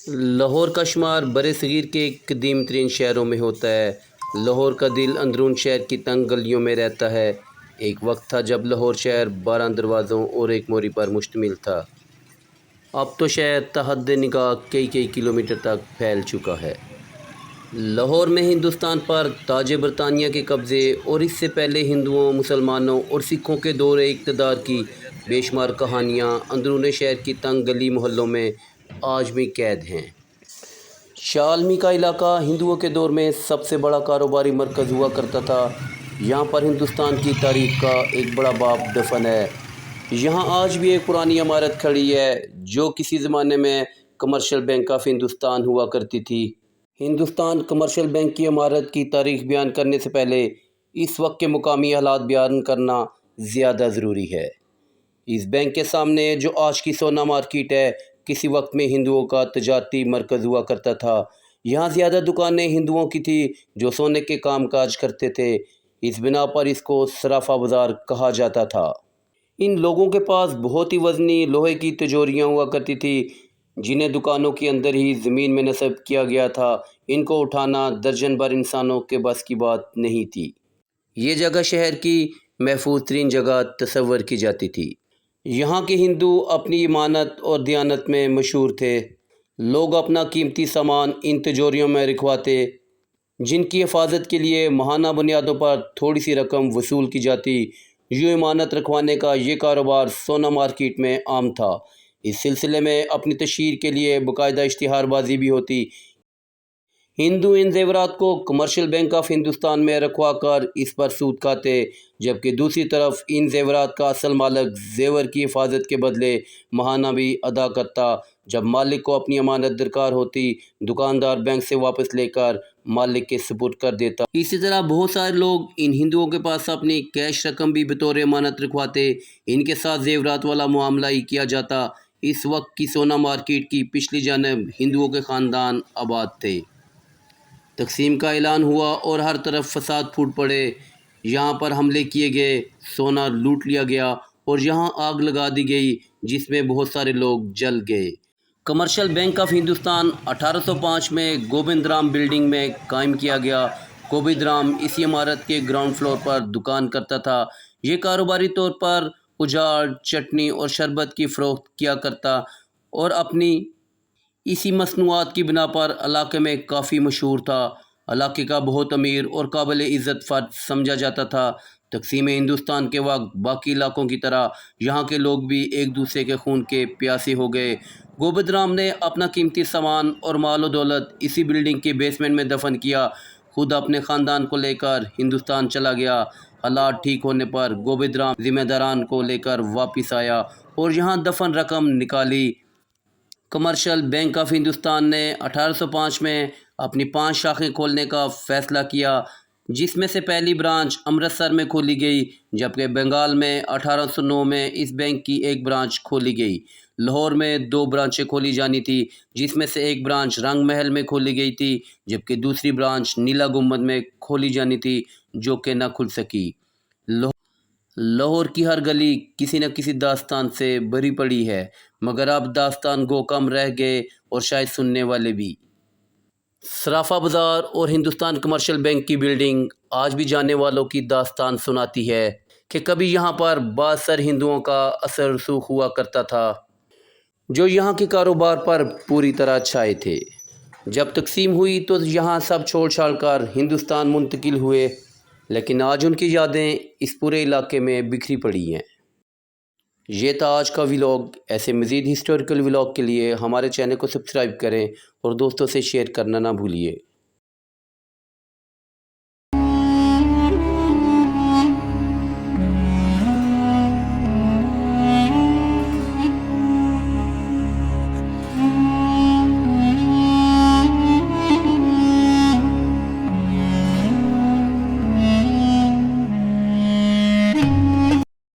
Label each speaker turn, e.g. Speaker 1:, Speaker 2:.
Speaker 1: لاہور کا شمار برصغیر کے قدیم ترین شہروں میں ہوتا ہے۔ لاہور کا دل اندرون شہر کی تنگ گلیوں میں رہتا ہے۔ ایک وقت تھا جب لاہور شہر 12 دروازوں اور ایک موری پر مشتمل تھا۔ اب تو شہر تحت نگاہ کئی کلومیٹر تک پھیل چکا ہے۔ لاہور میں ہندوستان پر تاج برطانیہ کے قبضے اور اس سے پہلے ہندوؤں، مسلمانوں اور سکھوں کے دور اقتدار کی بے شمار کہانیاں اندرون شہر کی تنگ گلی محلوں میں آج بھی قید ہیں۔ شاہ عالمی کا علاقہ ہندوؤں کے دور میں سب سے بڑا کاروباری مرکز ہوا کرتا تھا۔ یہاں پر ہندوستان کی تاریخ کا ایک بڑا باب دفن ہے۔ یہاں آج بھی ایک پرانی عمارت کھڑی ہے جو کسی زمانے میں کمرشل بینک آف ہندوستان ہوا کرتی تھی۔ ہندوستان کمرشل بینک کی عمارت کی تاریخ بیان کرنے سے پہلے اس وقت کے مقامی حالات بیان کرنا زیادہ ضروری ہے۔ اس بینک کے سامنے جو آج کی سونا مارکیٹ ہے، کسی وقت میں ہندوؤں کا تجارتی مرکز ہوا کرتا تھا۔ یہاں زیادہ دکانیں ہندوؤں کی تھی جو سونے کے کام کاج کرتے تھے۔ اس بنا پر اس کو صرافہ بازار کہا جاتا تھا۔ ان لوگوں کے پاس بہت ہی وزنی لوہے کی تجوریاں ہوا کرتی تھی جنہیں دکانوں کے اندر ہی زمین میں نصب کیا گیا تھا۔ ان کو اٹھانا درجن بھر انسانوں کے بس کی بات نہیں تھی۔ یہ جگہ شہر کی محفوظ ترین جگہ تصور کی جاتی تھی۔ یہاں کے ہندو اپنی امانت اور دیانت میں مشہور تھے۔ لوگ اپنا قیمتی سامان ان تجوریوں میں رکھواتے جن کی حفاظت کے لیے ماہانہ بنیادوں پر تھوڑی سی رقم وصول کی جاتی۔ یوں امانت رکھوانے کا یہ کاروبار سونا مارکیٹ میں عام تھا۔ اس سلسلے میں اپنی تشہیر کے لیے باقاعدہ اشتہار بازی بھی ہوتی۔ ہندو ان زیورات کو کمرشل بینک آف ہندوستان میں رکھوا کر اس پر سود کھاتے، جبکہ دوسری طرف ان زیورات کا اصل مالک زیور کی حفاظت کے بدلے ماہانہ بھی ادا کرتا۔ جب مالک کو اپنی امانت درکار ہوتی، دکاندار بینک سے واپس لے کر مالک کے سپرد کر دیتا۔ اسی طرح بہت سارے لوگ ان ہندوؤں کے پاس اپنی کیش رقم بھی بطور امانت رکھواتے۔ ان کے ساتھ زیورات والا معاملہ ہی کیا جاتا۔ اس وقت کی سونا مارکیٹ کی پچھلی جانب ہندوؤں کے خاندان آباد تھے۔ تقسیم کا اعلان ہوا اور ہر طرف فساد پھوٹ پڑے۔ یہاں پر حملے کیے گئے، سونا لوٹ لیا گیا اور یہاں آگ لگا دی گئی جس میں بہت سارے لوگ جل گئے۔ کمرشل بینک آف ہندوستان 1805 میں گوبند رام بلڈنگ میں قائم کیا گیا۔ گوبند رام اسی عمارت کے گراؤنڈ فلور پر دکان کرتا تھا۔ یہ کاروباری طور پر اجاڑ، چٹنی اور شربت کی فروخت کیا کرتا اور اپنی اسی مصنوعات کی بنا پر علاقے میں کافی مشہور تھا۔ علاقے کا بہت امیر اور قابل عزت فرد سمجھا جاتا تھا۔ تقسیم ہندوستان کے وقت باقی علاقوں کی طرح یہاں کے لوگ بھی ایک دوسرے کے خون کے پیاسے ہو گئے۔ گوبند رام نے اپنا قیمتی سامان اور مال و دولت اسی بلڈنگ کے بیسمنٹ میں دفن کیا۔ خود اپنے خاندان کو لے کر ہندوستان چلا گیا۔ حالات ٹھیک ہونے پر گوبند رام ذمہ داران کو لے کر واپس آیا اور یہاں دفن رقم نکالی۔ کمرشل بینک آف ہندوستان نے 1805 میں اپنی 5 شاخیں کھولنے کا فیصلہ کیا، جس میں سے پہلی برانچ امرتسر میں کھولی گئی، جبکہ بنگال میں 1809 میں اس بینک کی ایک برانچ کھولی گئی۔ لاہور میں 2 برانچیں کھولی جانی تھی، جس میں سے ایک برانچ رنگ محل میں کھولی گئی تھی، جبکہ دوسری برانچ نیلا گنبد میں کھولی جانی تھی جو کہ نہ کھل سکی۔ لاہور کی ہر گلی کسی نہ کسی داستان سے بھری پڑی ہے، مگر اب داستان گو کم رہ گئے اور شاید سننے والے بھی۔ صرافہ بازار اور ہندوستان کمرشل بینک کی بلڈنگ آج بھی جانے والوں کی داستان سناتی ہے کہ کبھی یہاں پر بعض سر ہندوؤں کا اثر رسوخ ہوا کرتا تھا جو یہاں کے کاروبار پر پوری طرح چھائے تھے۔ جب تقسیم ہوئی تو یہاں سب چھوڑ چھاڑ کر ہندوستان منتقل ہوئے، لیکن آج ان کی یادیں اس پورے علاقے میں بکھری پڑی ہیں۔ یہ تھا آج کا ولاگ۔ ایسے مزید ہسٹوریکل ولاگ کے لیے ہمارے چینل کو سبسکرائب کریں اور دوستوں سے شیئر کرنا نہ بھولیے۔